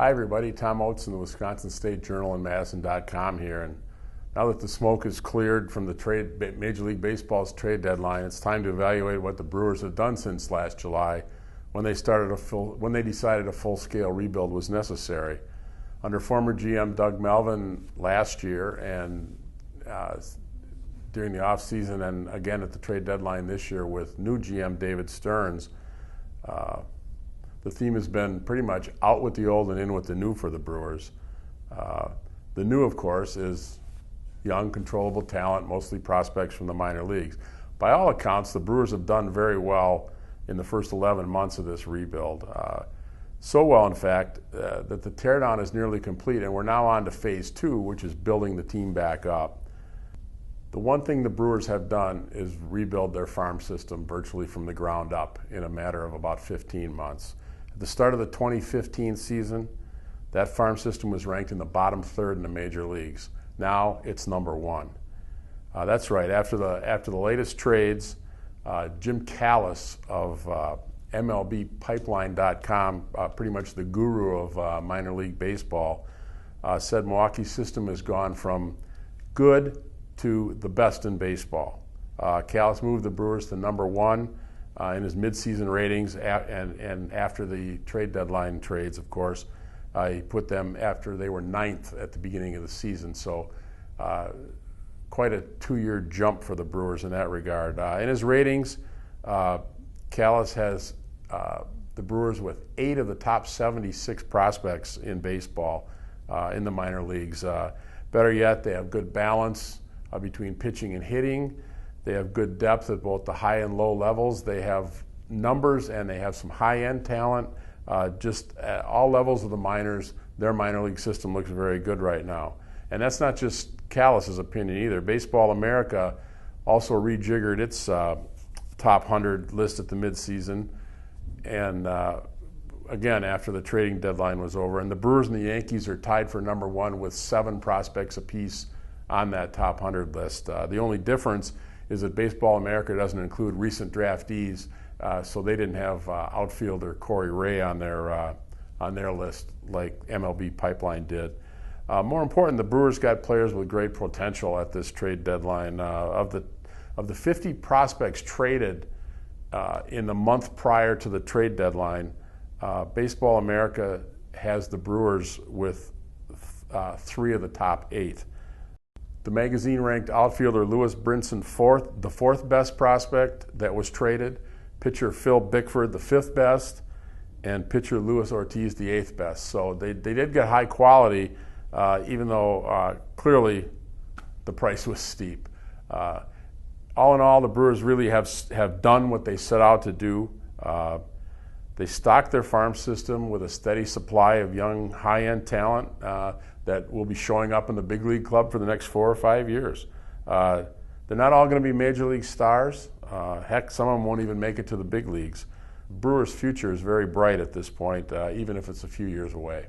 Hi everybody, Tom Oates in the Wisconsin State Journal and madison.com here. And now that the smoke is cleared from the Major League Baseball's trade deadline, it's time to evaluate what the Brewers have done since last July when they decided a full-scale rebuild was necessary. Under former GM Doug Melvin last year and during the offseason and again at the trade deadline this year with new GM David Stearns, the theme has been pretty much out with the old and in with the new for the Brewers. The new, of course, is young, controllable talent, mostly prospects from the minor leagues. By all accounts, the Brewers have done very well in the first 11 months of this rebuild. So well, in fact, that the teardown is nearly complete, and we're now on to phase 2, which is building the team back up. The one thing the Brewers have done is rebuild their farm system virtually from the ground up in a matter of about 15 months. At the start of the 2015 season, that farm system was ranked in the bottom third in the major leagues. Now it's number 1. That's right. After the latest trades, Jim Callis of MLBpipeline.com, pretty much the guru of minor league baseball, said Milwaukee's system has gone from good to the best in baseball. Callis moved the Brewers to number 1 in his midseason ratings, and after the trade deadline trades, of course, he put them after they were 9th at the beginning of the season. So quite a 2-year jump for the Brewers in that regard. In his ratings, Callis has the Brewers with 8 of the top 76 prospects in baseball in the minor leagues. Better yet, they have good balance between pitching and hitting. They have good depth at both the high and low levels. They have numbers and they have some high-end talent. Just at all levels of the minors, their minor league system looks very good right now. And that's not just Callis' opinion either. Baseball America also rejiggered its top 100 list at the midseason, and again after the trading deadline was over. And the Brewers and the Yankees are tied for number 1 with 7 prospects apiece on that top 100 list. The only difference is that Baseball America doesn't include recent draftees, so they didn't have outfielder Corey Ray on their list like MLB Pipeline did. More important, the Brewers got players with great potential at this trade deadline. Of the 50 prospects traded in the month prior to the trade deadline, Baseball America has the Brewers with 3 of the top 8. The magazine ranked outfielder Lewis Brinson the 4th best prospect that was traded, pitcher Phil Bickford the 5th best, and pitcher Luis Ortiz the 8th best. So they did get high quality, even though clearly the price was steep. All in all, the Brewers really have done what they set out to do. They stocked their farm system with a steady supply of young, high-end talent that will be showing up in the big league club for the next 4 or 5 years. They're not all going to be major league stars. Heck, some of them won't even make it to the big leagues. Brewers' future is very bright at this point, even if it's a few years away.